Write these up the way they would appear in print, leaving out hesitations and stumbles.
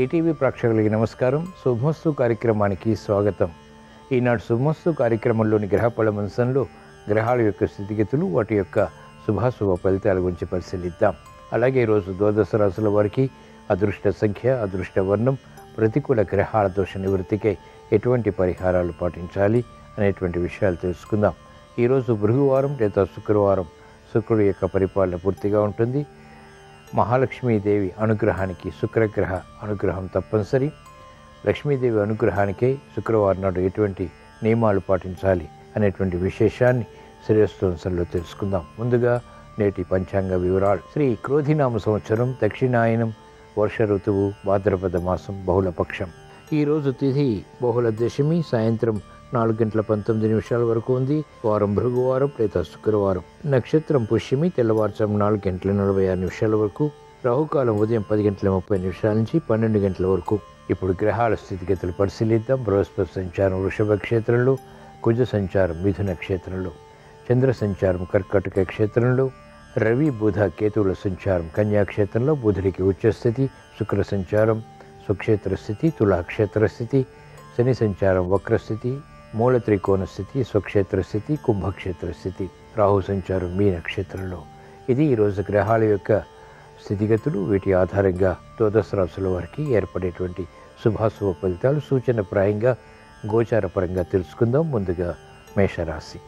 ETV ప్రేక్షకులకి నమస్కారం. శుభమస్తు కార్యక్రమానికి స్వాగతం. ఈనాడు శుభమస్తు కార్యక్రమంలోని గ్రహఫల అంశంలో గ్రహాల యొక్క స్థితిగతులు, వాటి యొక్క శుభాశుభ ఫలితాల గురించి పరిశీలిద్దాం. అలాగే ఈరోజు ద్వాదశ రాశుల వారికి అదృష్ట సంఖ్య, అదృష్ట వర్ణం, ప్రతికూల గ్రహాల దోష నివృత్తికై ఎటువంటి పరిహారాలు పాటించాలి అనేటువంటి విషయాలు తెలుసుకుందాం. ఈరోజు భృగువారం లేదా శుక్రవారం. శుక్రుడి యొక్క పరిపాలన పూర్తిగా ఉంటుంది. మహాలక్ష్మీదేవి అనుగ్రహానికి శుక్రగ్రహ అనుగ్రహం తప్పనిసరి. లక్ష్మీదేవి అనుగ్రహానికై శుక్రవారం నాడు ఎటువంటి నియమాలు పాటించాలి అనేటువంటి విశేషాన్ని శ్రేయస్వంశంలో తెలుసుకుందాం. ముందుగా నేటి పంచాంగ వివరాలు. శ్రీ క్రోధినామ సంవత్సరం, దక్షిణాయనం, వర్ష ఋతువు, భాద్రపద మాసం, బహుళపక్షం. ఈరోజు తిథి బహుళ దశమి, సాయంత్రం 4:19 వరకు ఉంది. వారం భృగువారం లేదా శుక్రవారం. నక్షత్రం పుష్యమి, తెల్లవారుజాము 4:46 వరకు. రాహుకాలం ఉదయం 10:30 నుంచి 12 గంటల వరకు. ఇప్పుడు గ్రహాల స్థితిగతులు పరిశీలిద్దాం. బృహస్పతి సంచారం వృషభ క్షేత్రంలో, కుజ సంచారం మిథున క్షేత్రంలో, చంద్ర సంచారం కర్కాటక క్షేత్రంలో, రవి బుధ కేతువుల సంచారం కన్యా క్షేత్రంలో, బుధుడికి ఉచ్చస్థితి, శుక్ర సంచారం స్వక్షేత్ర స్థితి, తులాక్షేత్ర స్థితి, శని సంచారం వక్రస్థితి, మూల త్రికోణ స్థితి, స్వక్షేత్ర స్థితి, కుంభక్షేత్ర స్థితి, రాహు సంచారం మీన క్షేత్రంలో. ఇది ఈరోజు గ్రహాల యొక్క స్థితిగతులు. వీటి ఆధారంగా ద్వాదశ రాశుల వారికి ఏర్పడేటువంటి శుభాశుభ ఫలితాలు సూచనప్రాయంగా గోచారపరంగా తెలుసుకుందాం. ముందుగా మేషరాశి.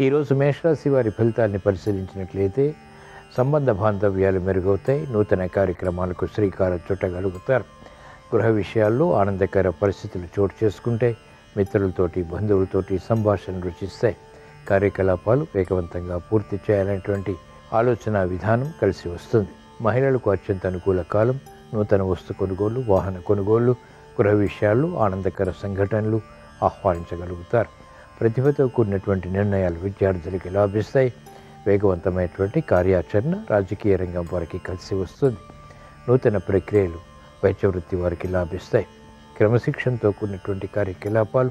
ఈరోజు మేషరాశి వారి ఫలితాన్ని పరిశీలించినట్లయితే సంబంధ బాంధవ్యాలు మెరుగవుతాయి. నూతన కార్యక్రమాలకు శ్రీకారం చుట్టగలుగుతారు. గృహ విషయాల్లో ఆనందకర పరిస్థితులు చోటు చేసుకుంటే మిత్రులతోటి, బంధువులతోటి సంభాషణ రుచిస్తాయి. కార్యకలాపాలు వేగవంతంగా పూర్తి చేయాలనేటువంటి ఆలోచన విధానం కలిసి వస్తుంది. మహిళలకు అత్యంత అనుకూల కాలం. నూతన వస్తు కొనుగోలు, వాహన కొనుగోళ్లు, గృహ విషయాల్లో ఆనందకర సంఘటనలు ఆహ్వానించగలుగుతారు. ప్రతిభతో కూడినటువంటి నిర్ణయాలు విద్యార్థులకి లాభిస్తాయి. వేగవంతమైనటువంటి కార్యాచరణ రాజకీయ రంగం వారికి కలిసి వస్తుంది. నూతన ప్రక్రియలు వైద్య వృత్తి వారికి లాభిస్తాయి. క్రమశిక్షణతో కూడినటువంటి కార్యకలాపాలు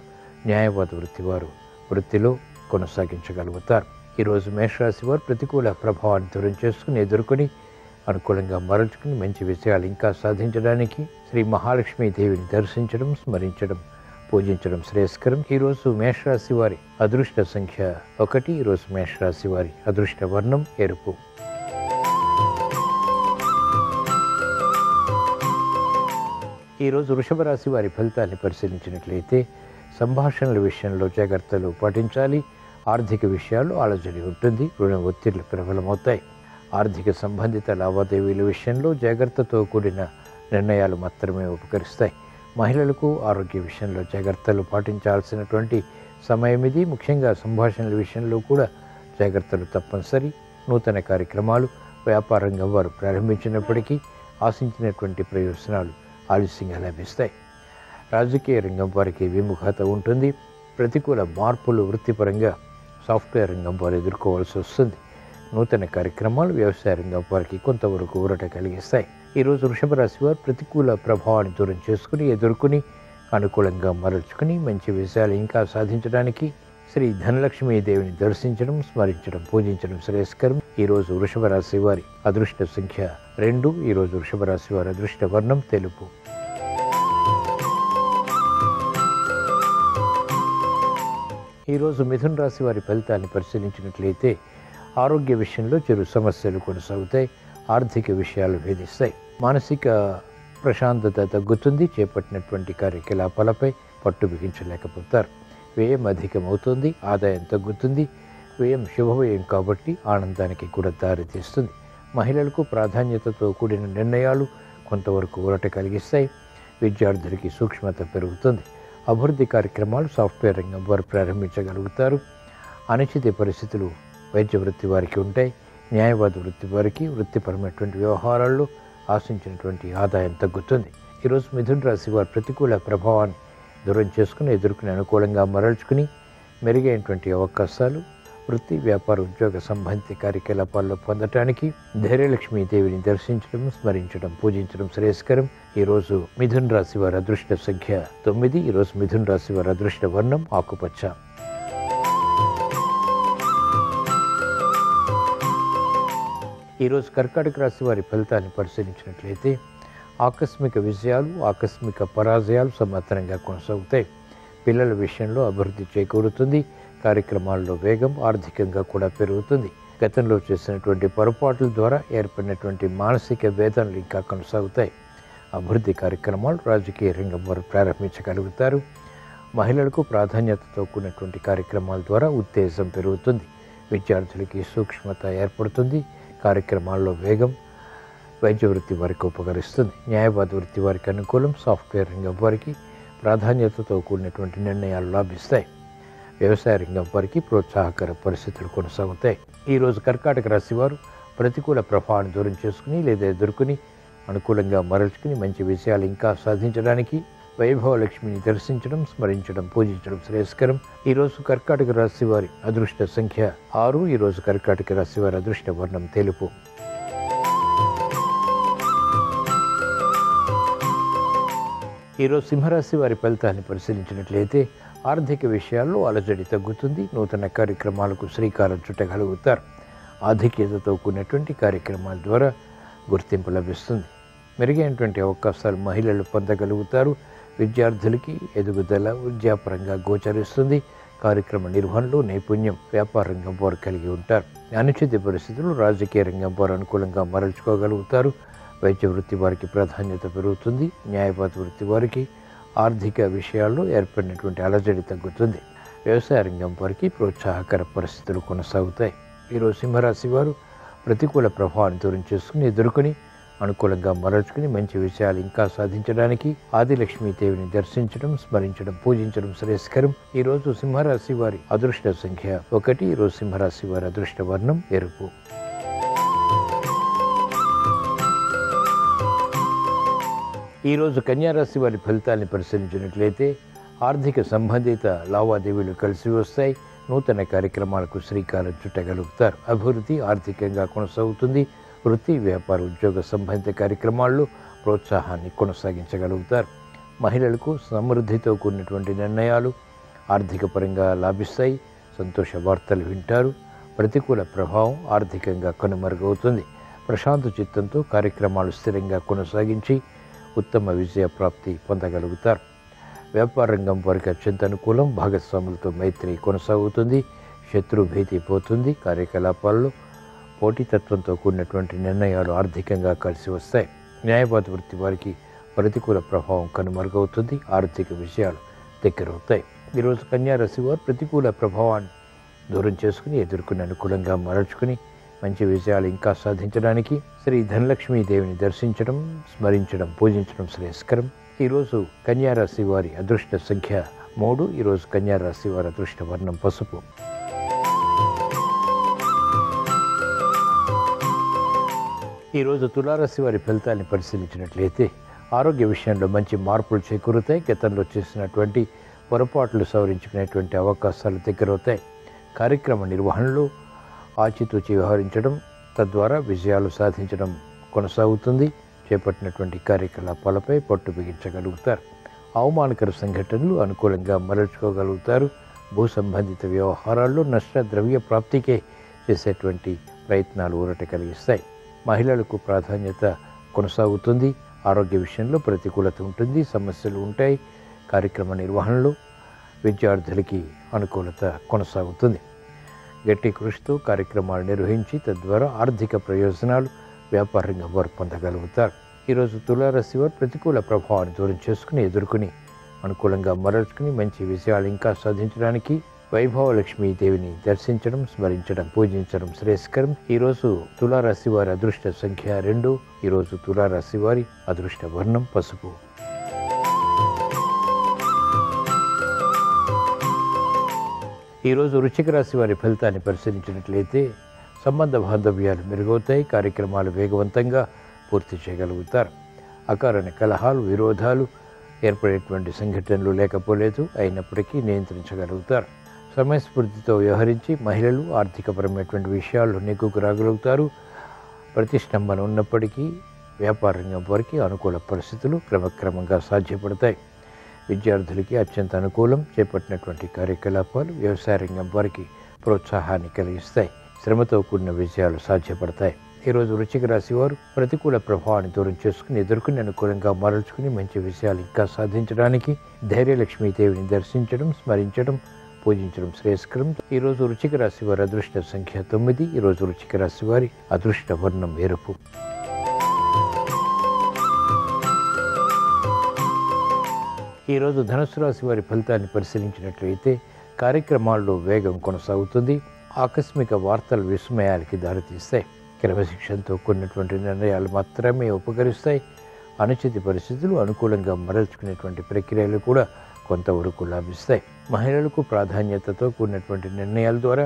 న్యాయవాద వృత్తి వారు వృత్తిలో కొనసాగించగలుగుతారు. ఈరోజు మేషరాశి వారు ప్రతికూల ప్రభావాన్ని దూరం చేసుకుని ఎదుర్కొని అనుకూలంగా మరల్చుకుని మంచి విషయాలు ఇంకా సాధించడానికి శ్రీ మహాలక్ష్మీదేవిని దర్శించడం, స్మరించడం, పూజించడం శ్రేయస్కరం. ఈరోజు మేషరాశి వారి అదృష్ట సంఖ్య 1. ఈరోజు మేషరాశి వారి అదృష్ట వర్ణం ఎరుపు. ఈరోజు వృషభ రాశి వారి ఫలితాన్ని పరిశీలించినట్లయితే సంభాషణల విషయంలో జాగ్రత్తలు పాటించాలి. ఆర్థిక విషయాల్లో ఆలోచన ఉంటుంది. రుణ ఒత్తిళ్లు ప్రబలమవుతాయి. ఆర్థిక సంబంధిత లావాదేవీల విషయంలో జాగ్రత్తతో కూడిన నిర్ణయాలు మాత్రమే ఉపకరిస్తాయి. మహిళలకు ఆరోగ్య విషయంలో జాగ్రత్తలు పాటించాల్సినటువంటి సమయం ఇది. ముఖ్యంగా సంభాషణల విషయంలో కూడా జాగ్రత్తలు తప్పనిసరి. నూతన కార్యక్రమాలు వ్యాపార రంగం వారు ప్రారంభించినప్పటికీ ఆశించినటువంటి ప్రయోజనాలు ఆలస్యంగా లభిస్తాయి. రాజకీయ రంగం వారికి విముఖత ఉంటుంది. ప్రతికూల మార్పులు వృత్తిపరంగా సాఫ్ట్వేర్ రంగం వారు ఎదుర్కోవాల్సి వస్తుంది. నూతన కార్యక్రమాలు వ్యవసాయ రంగం వారికి కొంతవరకు ఊరట కలిగిస్తాయి. ఈరోజు వృషభ రాశి వారు ప్రతికూల ప్రభావాన్ని దూరం చేసుకుని ఎదుర్కొని అనుకూలంగా మరల్చుకుని మంచి విషయాలు ఇంకా సాధించడానికి శ్రీ ధనలక్ష్మీదేవిని దర్శించడం, స్మరించడం, పూజించడం శ్రేయస్కరం. ఈరోజు వృషభ రాశి వారి అదృష్ట సంఖ్య 2. ఈరోజు వృషభ రాశి వారి అదృష్ట వర్ణం తెలుపు. ఈరోజు మిథున రాశి వారి ఫలితాన్ని పరిశీలించినట్లయితే ఆరోగ్య విషయంలో చిరు సమస్యలు కొనసాగుతాయి. ఆర్థిక విషయాలు వేధిస్తాయి. మానసిక ప్రశాంతత తగ్గుతుంది. చేపట్టినటువంటి కార్యకలాపాలపై పట్టు బిగించలేకపోతారు. వ్యయం అధికమవుతుంది. ఆదాయం తగ్గుతుంది. వ్యయం శుభవ్యయం కాబట్టి ఆనందానికి కూడా దారితీస్తుంది. మహిళలకు ప్రాధాన్యతతో కూడిన నిర్ణయాలు కొంతవరకు ఊరట కలిగిస్తాయి. విద్యార్థులకి సూక్ష్మత పెరుగుతుంది. అభివృద్ధి కార్యక్రమాలు సాఫ్ట్వేర్ రంగం వారు ప్రారంభించగలుగుతారు. అనిశ్చిత పరిస్థితులు వైద్య వృత్తి వారికి ఉంటాయి. న్యాయవాద వృత్తి వారికి వృత్తిపరమైనటువంటి వ్యవహారాల్లో ఆశించినటువంటి ఆదాయం తగ్గుతుంది. ఈరోజు మిథున రాశి వారు ప్రతికూల ప్రభావాన్ని దూరం చేసుకుని ఎదుర్కొని అనుకూలంగా మరల్చుకుని మెరుగైనటువంటి అవకాశాలు వృత్తి, వ్యాపార, ఉద్యోగ సంబంధిత కార్యకలాపాల్లో పొందటానికి ధైర్యలక్ష్మీదేవిని దర్శించడం, స్మరించడం, పూజించడం శ్రేయస్కరం. ఈరోజు మిథున రాశి వారి అదృష్ట సంఖ్య 9. ఈరోజు మిథున రాశి వారి అదృష్ట వర్ణం ఆకుపచ్చ. ఈరోజు కర్కాటక రాశి వారి ఫలితాన్ని పరిశీలించినట్లయితే ఆకస్మిక విజయాలు, ఆకస్మిక పరాజయాలు సమాంతరంగా కొనసాగుతాయి. పిల్లల విషయంలో అభివృద్ధి చేకూరుతుంది. కార్యక్రమాల్లో వేగం ఆర్థికంగా కూడా పెరుగుతుంది. గతంలో చేసినటువంటి పొరపాట్ల ద్వారా ఏర్పడినటువంటి మానసిక వేదనలు ఇంకా కొనసాగుతాయి. అభివృద్ధి కార్యక్రమాలు రాజకీయ రంగం వారు ప్రారంభించగలుగుతారు. మహిళలకు ప్రాధాన్యతతో కూడినటువంటి కార్యక్రమాల ద్వారా ఉత్తేజం పెరుగుతుంది. విద్యార్థులకి సూక్ష్మత ఏర్పడుతుంది. కార్యక్రమాల్లో వేగం వైద్య వృత్తి వారికి ఉపకరిస్తుంది. న్యాయవాద వృత్తి వారికి అనుకూలం. సాఫ్ట్వేర్ రంగం వారికి ప్రాధాన్యతతో కూడినటువంటి నిర్ణయాలు లాభిస్తాయి. వ్యవసాయ రంగం వారికి ప్రోత్సాహకర పరిస్థితులు కొనసాగుతాయి. ఈరోజు కర్కాటక రాశి వారు ప్రతికూల ప్రభావాన్ని దూరం చేసుకుని లేదా ఎదుర్కొని అనుకూలంగా మరల్చుకుని మంచి విషయాలు ఇంకా సాధించడానికి వైభవ లక్ష్మిని దర్శించడం, స్మరించడం, పూజించడం శ్రేయస్కరం. ఈరోజు కర్కాటక రాశి వారి అదృష్ట సంఖ్య 6. ఈరోజు కర్కాటక రాశి వారి అదృష్ట వర్ణం తెలుపు. ఈరోజు సింహరాశి వారి ఫలితాన్ని పరిశీలించినట్లయితే ఆర్థిక విషయాల్లో అలజడి తగ్గుతుంది. నూతన కార్యక్రమాలకు శ్రీకారం చుట్టగలుగుతారు. ఆధిక్యతతో కూడినటువంటి కార్యక్రమాల ద్వారా గుర్తింపు లభిస్తుంది. మెరుగైనటువంటి అవకాశాలు మహిళలు పొందగలుగుతారు. విద్యార్థులకి ఎదుగుదల విద్యాపరంగా గోచరిస్తుంది. కార్యక్రమ నిర్వహణలో నైపుణ్యం వ్యాపార రంగం వారు కలిగి ఉంటారు. అనుచిత పరిస్థితులు రాజకీయ రంగం వారు అనుకూలంగా మరల్చుకోగలుగుతారు. వైద్య వృత్తి వారికి ప్రాధాన్యత పెరుగుతుంది. న్యాయవాద వృత్తి వారికి ఆర్థిక విషయాల్లో ఏర్పడినటువంటి అలజడి తగ్గుతుంది. వ్యవసాయ రంగం వారికి ప్రోత్సాహకర పరిస్థితులు కొనసాగుతాయి. ఈరోజు సింహరాశి వారు ప్రతికూల ప్రభావాన్ని దూరం చేసుకుని ఎదుర్కొని అనుకూలంగా మరల్చుకుని మంచి విషయాలు ఇంకా సాధించడానికి ఆదిలక్ష్మీదేవిని దర్శించడం, స్మరించడం, పూజించడం శ్రేయస్కరం. ఈరోజు సింహరాశి వారి అదృష్ట సంఖ్య 1. ఈరోజు సింహరాశి వారి అదృష్ట వర్ణం ఎరుపు. ఈరోజు కన్యారాశి వారి ఫలితాన్ని పరిశీలించినట్లయితే ఆర్థిక సంబంధిత లావాదేవీలు కలిసి వస్తాయి. నూతన కార్యక్రమాలకు శ్రీకారం చుట్టగలుగుతారు. అభివృద్ధి ఆర్థికంగా కొనసాగుతుంది. వృత్తి, వ్యాపార, ఉద్యోగ సంబంధిత కార్యక్రమాల్లో ప్రోత్సాహాన్ని కొనసాగించగలుగుతారు. మహిళలకు సమృద్ధితో కూడినటువంటి నిర్ణయాలు ఆర్థిక పరంగా లాభిస్తాయి. సంతోష వార్తలు వింటారు. ప్రతికూల ప్రభావం ఆర్థికంగా కనుమరుగవుతుంది. ప్రశాంత చిత్తంతో కార్యక్రమాలు స్థిరంగా కొనసాగించి ఉత్తమ విజయ ప్రాప్తి పొందగలుగుతారు. వ్యాపార రంగం వారికి అత్యంత అనుకూలం. భాగస్వాములతో మైత్రి కొనసాగుతుంది. శత్రు భీతి పోతుంది. కార్యకలాపాల్లో పోటీతత్వంతో కూడినటువంటి నిర్ణయాలు ఆర్థికంగా కలిసి వస్తాయి. న్యాయవాద వృత్తి వారికి ప్రతికూల ప్రభావం కనుమరుగవుతుంది. ఆర్థిక విషయాలు దగ్గరవుతాయి. ఈరోజు కన్యారాశి వారు ప్రతికూల ప్రభావాన్ని దూరం చేసుకుని ఎదుర్కొని అనుకూలంగా మరల్చుకుని మంచి విజయాలు ఇంకా సాధించడానికి శ్రీ ధనలక్ష్మీదేవిని దర్శించడం, స్మరించడం, పూజించడం శ్రేయస్కరం. ఈరోజు కన్యారాశి వారి అదృష్ట సంఖ్య 3. ఈరోజు కన్యారాశి వారి అదృష్ట వర్ణం పసుపు. ఈరోజు తులారాశి వారి ఫలితాన్ని పరిశీలించినట్లయితే ఆరోగ్య విషయంలో మంచి మార్పులు చేకూరుతాయి. గతంలో చేసినటువంటి పొరపాట్లు సవరించుకునేటువంటి అవకాశాలు దగ్గరవుతాయి. కార్యక్రమ నిర్వహణలో ఆచితూచి వ్యవహరించడం, తద్వారా విజయాలు సాధించడం కొనసాగుతుంది. చేపట్టినటువంటి కార్యకలాపాలపై పట్టు బిగించగలుగుతారు. అవమానకర సంఘటనలు అనుకూలంగా మరల్చుకోగలుగుతారు. భూ సంబంధిత వ్యవహారాల్లో నష్ట ద్రవ్య ప్రాప్తికే చేసేటువంటి ప్రయత్నాలు ఊరట కలిగిస్తాయి. మహిళలకు ప్రాధాన్యత కొనసాగుతుంది. ఆరోగ్య విషయంలో ప్రతికూలత ఉంటుంది. సమస్యలు ఉంటాయి. కార్యక్రమ నిర్వహణలో విద్యార్థులకి అనుకూలత కొనసాగుతుంది. గట్టి కృషితో కార్యక్రమాలు నిర్వహించి తద్వారా ఆర్థిక ప్రయోజనాలు వ్యాపార రంగం వారు పొందగలుగుతారు. ఈరోజు తులారాశి వారు ప్రతికూల ప్రభావాన్ని దూరం చేసుకుని ఎదుర్కొని అనుకూలంగా మరల్చుకుని మంచి విజయాలు ఇంకా సాధించడానికి వైభవ లక్ష్మీదేవిని దర్శించడం, స్మరించడం, పూజించడం శ్రేయస్కరం. ఈరోజు తులారాశి వారి అదృష్ట సంఖ్య 2. ఈరోజు తులారాశి వారి అదృష్ట వర్ణం పసుపు. ఈరోజు వృశ్చిక రాశి వారి ఫలితాన్ని పరిశీలించినట్లయితే సంబంధ బాంధవ్యాలు మెరుగవుతాయి. కార్యక్రమాలు వేగవంతంగా పూర్తి చేయగలుగుతారు. అకారణ కలహాలు, విరోధాలు ఏర్పడేటువంటి సంఘటనలు లేకపోలేదు. అయినప్పటికీ నియంత్రించగలుగుతారు. సమయస్ఫూర్తితో వ్యవహరించి మహిళలు ఆర్థికపరమైనటువంటి విషయాల్లో నెగ్గుకు రాగలుగుతారు. ప్రతిష్టంభన ఉన్నప్పటికీ వ్యాపార రంగం వారికి అనుకూల పరిస్థితులు క్రమక్రమంగా సాధ్యపడతాయి. విద్యార్థులకి అత్యంత అనుకూలం. చేపట్టినటువంటి కార్యకలాపాలు వ్యవసాయ రంగం వారికి ప్రోత్సాహాన్ని కలిగిస్తాయి. శ్రమతో కూడిన విజయాలు సాధ్యపడతాయి. ఈరోజు వృశ్చిక రాశి వారు ప్రతికూల ప్రభావాన్ని దూరం చేసుకుని ఎదుర్కొని అనుకూలంగా మరల్చుకుని మంచి విషయాలు ఇంకా సాధించడానికి ధైర్యలక్ష్మీదేవిని దర్శించడం, స్మరించడం, పూజించడం శ్రేయస్కరం. ఈరోజు వృశ్చిక రాశి వారి అదృష్ట సంఖ్య 9. ఈరోజు వృశ్చిక రాశి వారి అదృష్ట వర్ణం ఎరుపు. ఈరోజు ధనుస్సు రాశి వారి ఫలితాన్ని పరిశీలించినట్లయితే కార్యక్రమాల్లో వేగం కొనసాగుతుంది. ఆకస్మిక వార్తలు విస్మయాలకి దారితీస్తాయి. క్రమశిక్షణతో కూడినటువంటి నిర్ణయాలు మాత్రమే ఉపకరిస్తాయి. అనుచిత పరిస్థితులు అనుకూలంగా మరల్చుకునేటువంటి ప్రక్రియలు కూడా కొంతవరకు లాభిస్తాయి. మహిళలకు ప్రాధాన్యతతో కూడినటువంటి నిర్ణయాల ద్వారా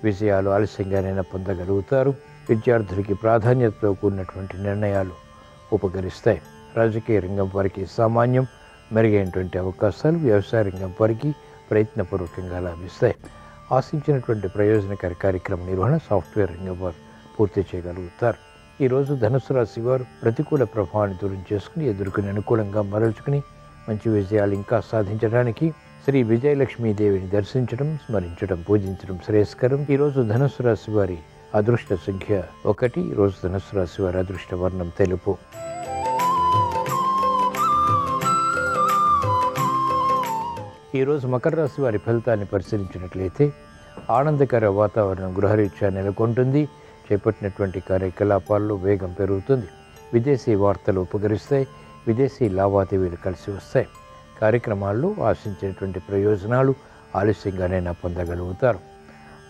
విజయాలు ఆలస్యంగానైనా పొందగలుగుతారు. విద్యార్థులకి ప్రాధాన్యతతో కూడినటువంటి నిర్ణయాలు ఉపకరిస్తాయి. రాజకీయ రంగం వారికి సామాన్యం, మెరుగైనటువంటి అవకాశాలు వ్యవసాయ రంగం వారికి ప్రయత్నపూర్వకంగా లాభిస్తాయి. ఆశించినటువంటి ప్రయోజనకర కార్యక్రమ నిర్వహణ సాఫ్ట్వేర్ రంగం వారు పూర్తి చేయగలుగుతారు. ఈరోజు ధనుస్సు రాశి వారు ప్రతికూల ప్రభావాన్ని దూరం చేసుకుని ఎదుర్కొని అనుకూలంగా మరల్చుకుని మంచి విజయాలు ఇంకా సాధించడానికి శ్రీ విజయలక్ష్మీదేవిని దర్శించడం, స్మరించడం, పూజించడం శ్రేయస్కరం. ఈరోజు ధనుస్సు రాశి వారి అదృష్ట సంఖ్య 1. ఈరోజు ధనుస్సు రాశి వారి అదృష్ట వర్ణం తెలుపు. ఈరోజు మకర రాశి వారి ఫలితాన్ని పరిశీలించినట్లయితే ఆనందకర వాతావరణం గృహరీత్యా నెలకొంటుంది. చేపట్టినటువంటి కార్యకలాపాల్లో వేగం పెరుగుతుంది. విదేశీ వార్తలు ఉపకరిస్తాయి. విదేశీ లావాదేవీలు కలిసి వస్తాయి. కార్యక్రమాల్లో ఆశించినటువంటి ప్రయోజనాలు ఆలస్యంగానైనా పొందగలుగుతారు.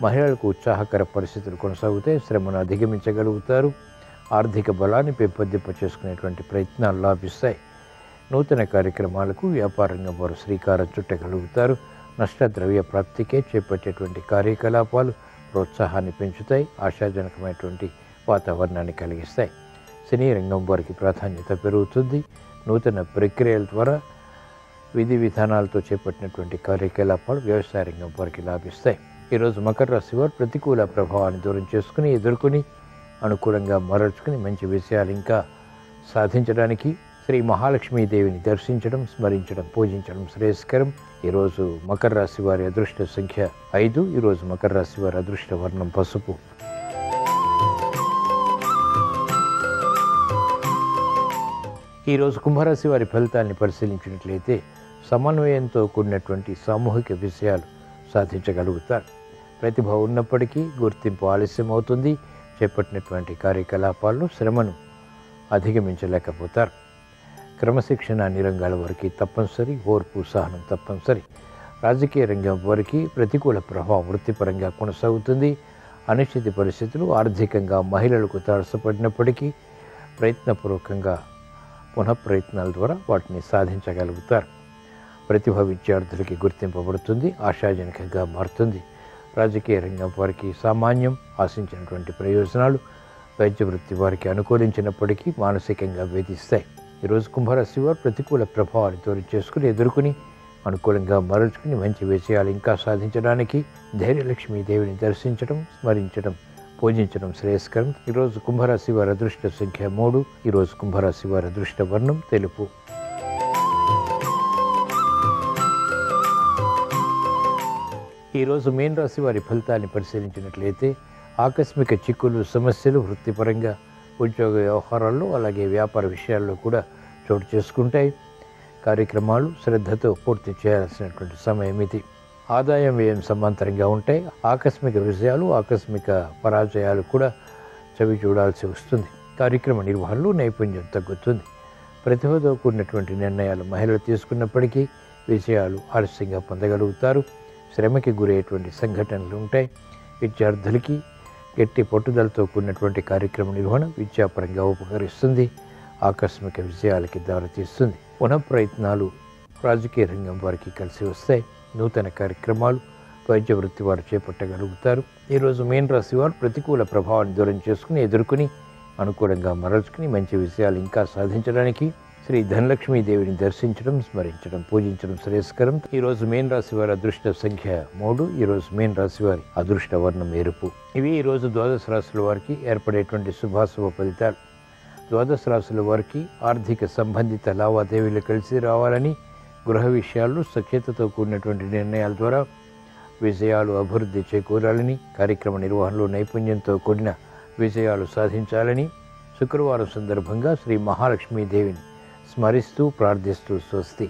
మహిళలకు ఉత్సాహకర పరిస్థితులు కొనసాగుతాయి. శ్రమను అధిగమించగలుగుతారు. ఆర్థిక బలాన్ని పెంపొందింప చేసుకునేటువంటి ప్రయత్నాలు లాభిస్తాయి. నూతన కార్యక్రమాలకు వ్యాపారంగం వారు శ్రీకారం చుట్టగలుగుతారు. నష్టద్రవ్య ప్రాప్తికే చేపట్టేటువంటి కార్యకలాపాలు ప్రోత్సాహాన్ని పెంచుతాయి. ఆశాజనకమైనటువంటి వాతావరణాన్ని కలిగిస్తాయి. సినీ రంగం వారికి ప్రాధాన్యత పెరుగుతుంది. నూతన ప్రక్రియల ద్వారా విధి విధానాలతో చేపట్టినటువంటి కార్యకలాపాలు వ్యవసాయ రంగం వారికి లాభిస్తాయి. ఈరోజు మకర రాశి వారు ప్రతికూల ప్రభావాన్ని దూరం చేసుకుని ఎదుర్కొని అనుకూలంగా మరల్చుకుని మంచి విషయాలు ఇంకా సాధించడానికి శ్రీ మహాలక్ష్మీదేవిని దర్శించడం, స్మరించడం, పూజించడం శ్రేయస్కరం. ఈరోజు మకర రాశి వారి అదృష్ట సంఖ్య 5. ఈరోజు మకర రాశి వారి అదృష్ట వర్ణం పసుపు. ఈరోజు కుంభరాశి వారి ఫలితాన్ని పరిశీలించినట్లయితే సమన్వయంతో కూడినటువంటి సామూహిక విషయాలు సాధించగలుగుతారు. ప్రతిభ ఉన్నప్పటికీ గుర్తింపు ఆలస్యం అవుతుంది. చేపట్టినటువంటి కార్యకలాపాల్లో శ్రమను అధిగమించలేకపోతారు. క్రమశిక్షణ అన్ని రంగాల వారికి తప్పనిసరి. ఓర్పు, సహనం తప్పనిసరి. రాజకీయ రంగం వారికి ప్రతికూల ప్రభావం వృత్తిపరంగా కొనసాగుతుంది. అనిశ్చిత పరిస్థితులు ఆర్థికంగా మహిళలకు తారసపడినప్పటికీ ప్రయత్నపూర్వకంగా పునఃప్రయత్నాల ద్వారా వాటిని సాధించగలుగుతారు. ప్రతిభ విద్యార్థులకి గుర్తింపబడుతుంది. ఆశాజనకంగా మారుతుంది. రాజకీయ రంగం వారికి సామాన్యం. ఆశించినటువంటి ప్రయోజనాలు వైద్య వృత్తి వారికి అనుకూలించినప్పటికీ మానసికంగా వేధిస్తాయి. ఈరోజు కుంభరాశి వారు ప్రతికూల ప్రభావాన్ని దూరం చేసుకుని ఎదుర్కొని అనుకూలంగా మరల్చుకుని మంచి విషయాలు ఇంకా సాధించడానికి ధైర్యలక్ష్మీదేవిని దర్శించడం, స్మరించడం, పూజించడం శ్రేయస్కరం. ఈరోజు కుంభరాశి వారి అదృష్ట సంఖ్య 3. ఈరోజు కుంభరాశి వారి అదృష్ట వర్ణం తెలుపు. ఈరోజు మీన రాశి వారి ఫలితాన్ని పరిశీలించినట్లయితే ఆకస్మిక చిక్కులు, సమస్యలు వృత్తిపరంగా, ఉద్యోగ వ్యవహారాల్లో, అలాగే వ్యాపార విషయాల్లో కూడా చోటు చేసుకుంటాయి. కార్యక్రమాలు శ్రద్ధతో పూర్తి చేయాల్సినటువంటి సమయం ఇది. ఆదాయం, వ్యయం సమాంతరంగా ఉంటాయి. ఆకస్మిక విజయాలు, ఆకస్మిక పరాజయాలు కూడా చవి చూడాల్సి వస్తుంది. కార్యక్రమ నిర్వహణలో నైపుణ్యం తగ్గుతుంది. ప్రతిభతో కూడినటువంటి నిర్ణయాలు మహిళలు తీసుకున్నప్పటికీ విజయాలు ఆలస్యంగా పొందగలుగుతారు. శ్రమకి గురయ్యేటువంటి సంఘటనలు ఉంటాయి. విద్యార్థులకి గట్టి పట్టుదలతో కూడినటువంటి కార్యక్రమ నిర్వహణ విద్యాపరంగా ఉపకరిస్తుంది. ఆకస్మిక విజయాలకి దారితీస్తుంది. పునఃప్రయత్నాలు రాజకీయ రంగం వారికి కలిసి వస్తాయి. నూతన కార్యక్రమాలు వైద్య వృత్తి వారు చేపట్టగలుగుతారు. ఈరోజు మీన రాశి వారు ప్రతికూల ప్రభావాన్ని దూరం చేసుకుని ఎదుర్కొని అనుకూలంగా మరల్చుకుని మంచి విషయాలు ఇంకా సాధించడానికి శ్రీ ధనలక్ష్మీదేవిని దర్శించడం, స్మరించడం, పూజించడం శ్రేయస్కరం. ఈరోజు మీన రాశి వారి అదృష్ట సంఖ్య 3. ఈరోజు మీన రాశి వారి అదృష్ట వర్ణం ఎరుపు. ఇవి ఈరోజు ద్వాదశ రాశుల వారికి ఏర్పడేటువంటి శుభాశుభ ఫలితాలు. ద్వాదశ రాశుల వారికి ఆర్థిక సంబంధిత లావాదేవీలు కలిసి రావాలని, గృహ విషయాల్లో సఖ్యతతో కూడినటువంటి నిర్ణయాల ద్వారా విజయాలు, అభివృద్ధి చేకూరాలని, కార్యక్రమ నిర్వహణలో నైపుణ్యంతో కూడిన విజయాలు సాధించాలని శుక్రవారం సందర్భంగా శ్రీ మహాలక్ష్మీదేవిని స్మరిస్తూ ప్రార్థిస్తూ స్వస్తి.